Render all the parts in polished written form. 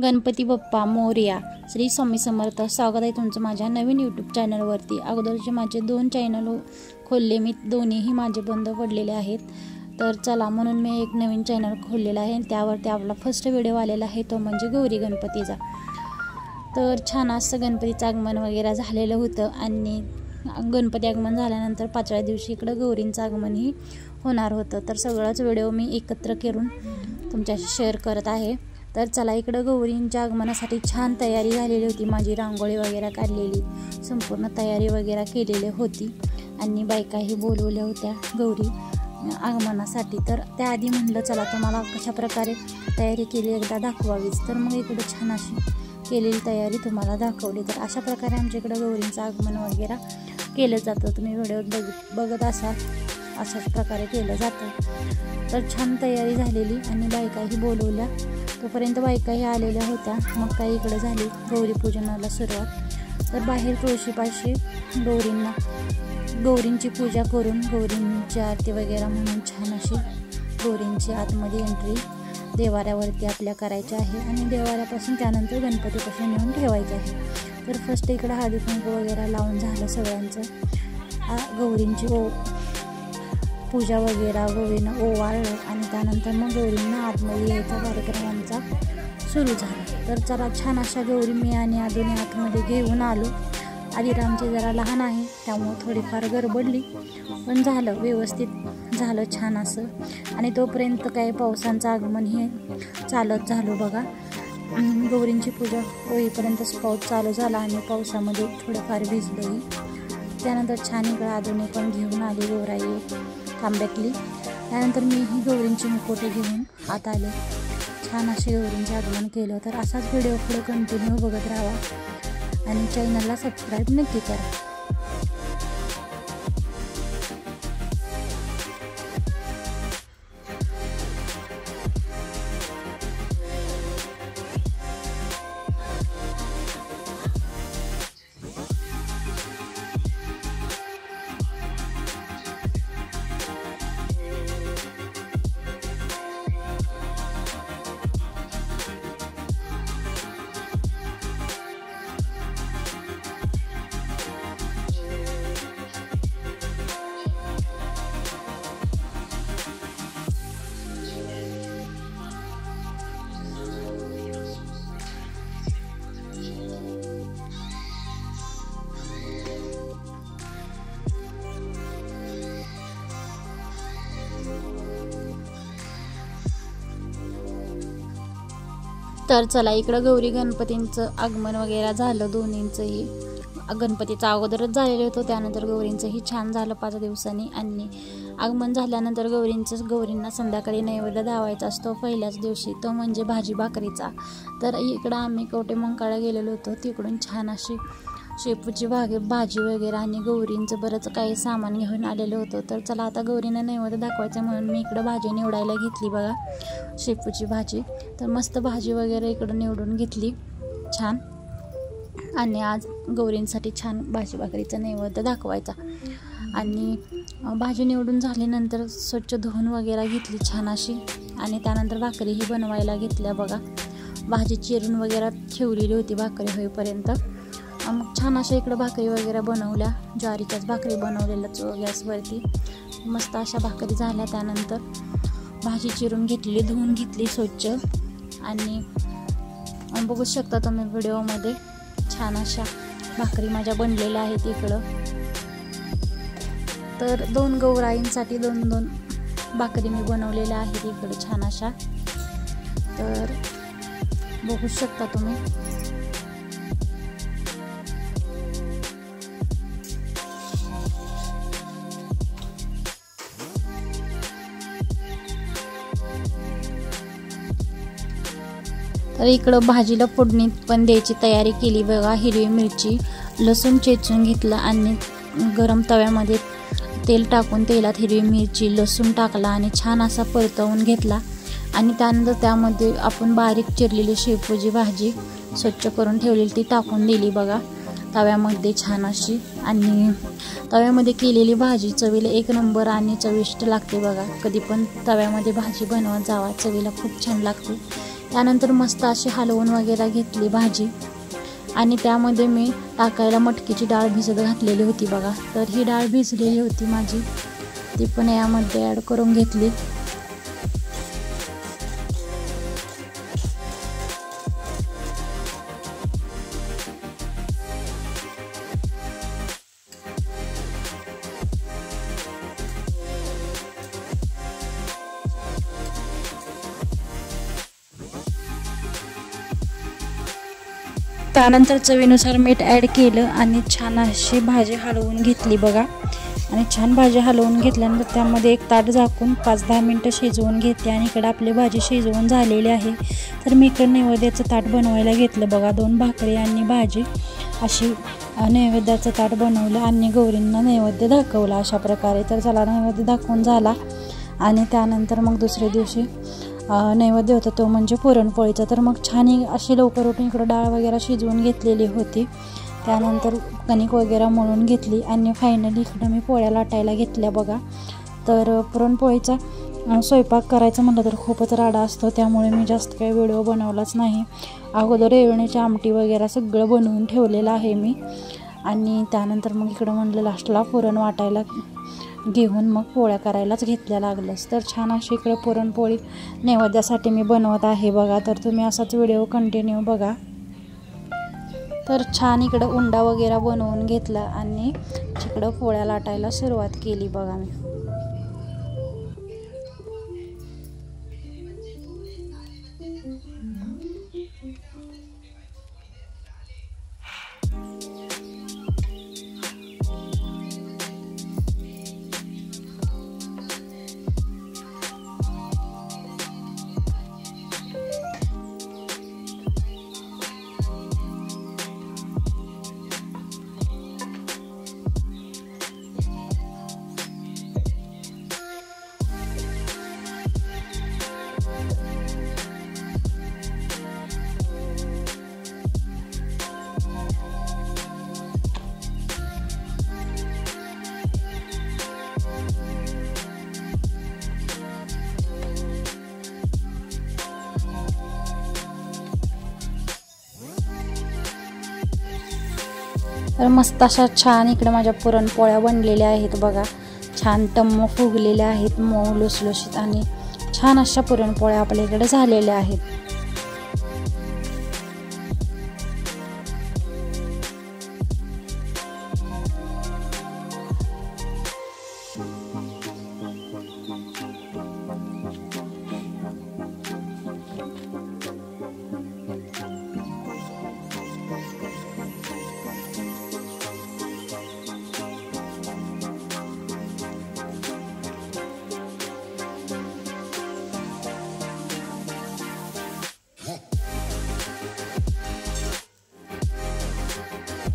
गणपती बाप्पा मोरया. श्री स्वामी समर्थ. स्वागत आहे तुमचं माझ्या नवीन यूट्यूब चॅनलवरती. अगोदरचे माझे 2 चॅनल खोलले मी, दोन्हीही माझे बंद पडलेले आहेत. तर चला म्हणून मी एक नवीन चॅनल खोललेला आहे. त्यावरती आपला फर्स्ट व्हिडिओ आलेला आहे, तो म्हणजे गौरी गणपतीचा. तर छान असं गणपतीचं आगमन वगैरे झालेलं होतं आणि गणपती आगमन झाल्यानंतर 5व्या दिवशी इकडं गौरींचं आगमनही होणार होतं. तर सगळाच व्हिडिओ मी एकत्र करून तुमच्याशी शेअर करत आहे. तर चला, इकडं गौरींच्या आगमनासाठी छान तयारी झालेली होती. माझी रांगोळी वगैरे काढलेली, संपूर्ण तयारी वगैरे केलेली होती आणि बायकाही बोलवल्या होत्या गौरी आगमनासाठी. तर त्याआधी म्हणलं चला तुम्हाला कशा प्रकारे तयारी केली एकदा दाखवावीच. तर मग इकडं छान अशी केलेली तयारी तुम्हाला दाखवली. तर अशा प्रकारे आमच्या इकडं गौरींचं आगमन वगैरे केलं जातं. तुम्ही व्हिडिओत बघत असाल, अशाच प्रकारे केलं जातं. तर छान तयारी झालेली आणि बायकाही बोलवल्या. तोपर्यंत बायकाही आलेल्या होत्या. मग काही इकडं झाली गौरी पूजनाला सुरुवात. तर बाहेर तुळशीपाशी गौरींची पूजा करून गौरींची आरती वगैरे म्हणून छान अशी गौरींची आतमध्ये एंट्री देवाऱ्यावरती आपल्या करायची आहे आणि देवाऱ्यापासून त्यानंतर गणपतीपासून नेऊन ठेवायचे आहे. तर फर्स्ट इकडं हळदी कुंकू वगैरे लावून झालं सगळ्यांचं. गौरींची पूजा वगैरे गौरींना ओवाळलं आणि त्यानंतर मग गौरींना आतमध्ये यायचा कार्यक्रम आमचा सुरू झाला. तर चला, छान अशा गौरी मी आणि आधुनी आतमध्ये घेऊन आलो. आधी आमचे जरा लहान आहे त्यामुळं थोडीफार गडबडली, पण झालं, व्यवस्थित झालं छान असं. आणि तोपर्यंत काय पावसांचं आगमन हे चालत झालं बघा. गौरींची पूजा होईपर्यंतच पाऊस चालू झाला आणि पावसामध्ये थोडंफार भिजलोही. त्यानंतर छान इकडं आधुनी पण घेऊन आली गौराई तांब्यातली. त्यानंतर मीही गौरींची मुखोटे घेऊन आत आले. छान असे गौरींचे आगमन केलं. तर असाच व्हिडिओ पुढे कंटिन्यू बघत राहा आणि चॅनलला सबस्क्राईब नक्की करा. तर चला, इकडं गौरी गणपतींचं आगमन वगैरे झालं. दोन्हींचंही गणपतीचं अगोदरच झालेलं होतं, त्यानंतर गौरींचंही छान झालं 5 दिवसांनी. आणि आगमन झाल्यानंतर गौरींना संध्याकाळी नैवेद्य दावायचा असतो पहिल्याच दिवशी, तो म्हणजे भाजी भाकरीचा. तर इकडं आम्ही कवठेमहांकाळला गेलेलो होतो, तिकडून छान अशी शेपूची भाजी वगैरे आणि गौरींचं बरंच काही सामान घेऊन आलेलं होतं. तर चला, आता गौरींना नैवेद्य दाखवायचं म्हणून मी इकडं भाजी निवडायला घेतली बघा, शेपूची भाजी. तर मस्त भाजी वगैरे इकडं निवडून घेतली छान. आणि आज गौरींसाठी छान भाजी भाकरीचा नैवेद्य दाखवायचा. आणि भाजी निवडून झाल्यानंतर स्वच्छ धुवून वगैरे घेतली छान अशी. आणि त्यानंतर भाकरीही बनवायला घेतल्या बघा. भाजी चिरून वगैरे ठेवलेली होती भाकरी होईपर्यंत. मग छान अशा इकडं भाकरी वगैरे बनवल्या. ज्वारीच्याच भाकरी बनवलेल्या गॅसवरती. मस्त अशा भाकरी झाल्या. त्यानंतर भाजी चिरून घेतली, धुवून घेतली स्वच्छ. आणि बघू शकता तुम्ही व्हिडिओमध्ये छान अशा भाकरी माझ्या बनलेल्या आहेत इकडं. तर 2 गौराईंसाठी 2 भाकरी मी बनवलेल्या आहेत इकडं छान अशा. तर बघू शकता तुम्ही. तर इकडं भाजीला फोडणी पण द्यायची तयारी केली बघा. हिरवी मिरची, लसूण चेचून घेतलं आणि गरम तव्यामध्ये तेल टाकून तेलात हिरवी मिरची, लसूण टाकला आणि छान असा परतवून घेतला. आणि त्यानंतर त्यामध्ये आपण बारीक चिरलेली शेपूची भाजी स्वच्छ करून ठेवलेली ती टाकून दिली बघा तव्यामध्ये छान अशी. आणि तव्यामध्ये केलेली भाजी चवीला 1 नंबर आणि चविष्ट लागते बघा. कधी पण तव्यामध्ये भाजी बनवत जावा, चवीला खूप छान लागते. त्यानंतर मस्त अशी हलवून वगैरे घेतली भाजी आणि त्यामध्ये मी टाकायला मटकीची डाळ भिजत घातलेली होती बघा. तर ही डाळ भिजलेली होती माझी, ती पण यामध्ये ॲड करून घेतली. त्यानंतर चवीनुसार मीठ ॲड केलं आणि छान अशी भाजी हलवून घेतली बघा. आणि छान भाजी हलवून घेतल्यानंतर त्यामध्ये एक ताट झाकून 5-10 मिनटं शिजवून घेते. आणि इकडं आपली भाजी शिजवून झालेली आहे. तर मी इकडं नैवेद्याचं ताट बनवायला घेतलं बघा. 2 भाकरी आणि भाजी अशी नैवेद्याचं ताट बनवलं आणि गौरींना नैवेद्य दाखवला अशा प्रकारे. तर चला नैवेद्य दाखवून झाला. आणि त्यानंतर मग दुसऱ्या दिवशी नैवेद्य होता तो म्हणजे पुरणपोळीचा. तर मग छान अशी लवकर उठून इकडं डाळ वगैरे शिजवून घेतलेली होती. त्यानंतर कणिक वगैरे मळून घेतली आणि फायनली इकडं मी पोळ्या लाटायला घेतल्या बघा. तर पुरणपोळीचा स्वयंपाक करायचं म्हटलं तर खूपच राडा असतो, त्यामुळे मी जास्त काही व्हिडिओ बनवलाच नाही. अगोदर येळवण्याची आमटी वगैरे सगळं बनवून ठेवलेलं आहे मी. आणि त्यानंतर मग इकडं म्हणलं लास्टला पुरण वाटायला घेऊन मग पोळ्या करायलाच घेतल्या लागलंच. तर छान अशी इकडं पुरणपोळी नैवेद्यासाठी मी बनवत आहे बघा. तर तुम्ही असाच व्हिडिओ कंटिन्यू बघा. तर छान इकडं उंडा वगैरे बनवून घेतला आणि इकडं पोळ्या लाटायला सुरुवात केली बघा मी. तर मस्त अशा छान इकडे माझ्या पुरणपोळ्या बनलेल्या आहेत बघा. छान टम्म फुगलेल्या आहेत, मऊ लुसलुशीत आणि छान अशा पुरणपोळ्या आपल्या इकडे झालेल्या आहेत.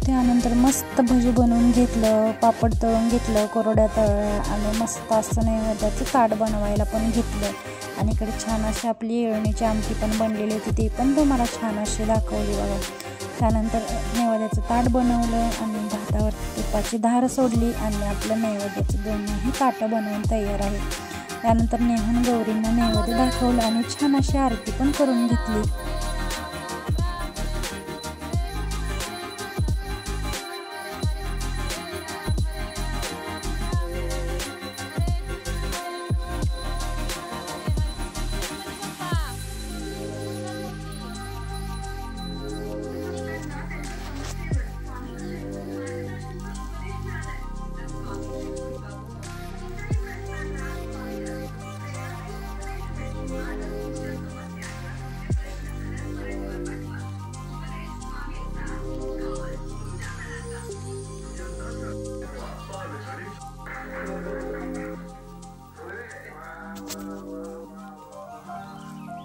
त्यानंतर मस्त भजी बनवून घेतलं, पापड तळून घेतलं, कोरड्या तळल्या आणि मस्त असं नैवेद्याचं ताट बनवायला पण घेतलं. आणि इकडे छान अशी आपली येळवण्याची आमटी पण बनलेली होती, ती पण तुम्हाला छान अशी दाखवली बघा. त्यानंतर नैवेद्याचं ताट बनवलं आणि भातावर तुपाची धार सोडली आणि आपलं नैवेद्याचं दोन्ही ताटं बनवून तयार आहे. त्यानंतर नेहून गौरींना नैवेद्य दाखवलं आणि छान अशी आरती पण करून घेतली.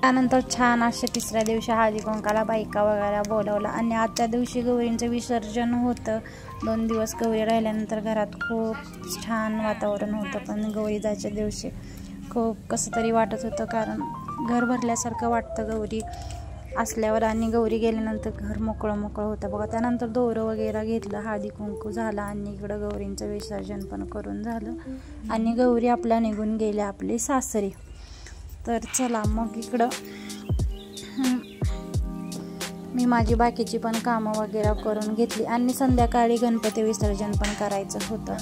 त्यानंतर छान असे तिसऱ्या दिवशी हळदी कुंकाला बायका वगैरे बोलवला आणि आजच्या दिवशी गौरींचं विसर्जन होतं. 2 दिवस गौरी राहिल्यानंतर घरात खूप छान वातावरण होतं, पण गौरी जायच्या दिवशी खूप कसं तरी वाटत होतं, कारण घर भरल्यासारखं वाटतं गौरी असल्यावर आणि गौरी गेल्यानंतर घर मोकळं मोकळं होतं बघा. त्यानंतर दोरं वगैरे घेतलं, हळदी कुंकू झाला आणि इकडं गौरींचं विसर्जन पण करून झालं आणि गौरी आपल्या निघून गेल्या आपली सासरी. तर चला मग इकडं मी माझी बाकीची पण कामं वगैरे करून घेतली आणि संध्याकाळी गणपती विसर्जन पण करायचं होतं.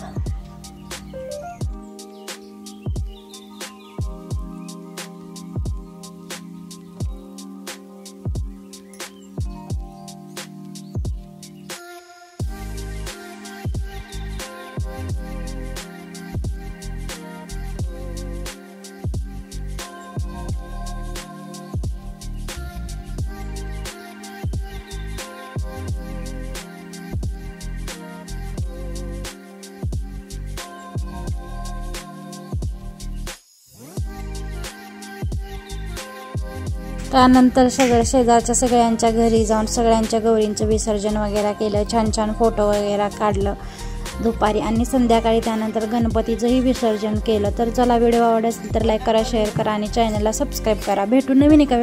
त्यानंतर शेजारच्या सगळ्यांच्या घरी जाऊन सगळ्यांच्या गौरींचं विसर्जन वगैरे केलं. छान छान फोटो वगैरे काढलं दुपारी आणि संध्याकाळी. त्यानंतर गणपतीचंही विसर्जन केलं. तर चला, व्हिडिओ आवडला असेल तर लाईक करा, शेअर करा आणि चॅनलला सबस्क्राईब करा. भेटू नवीन एका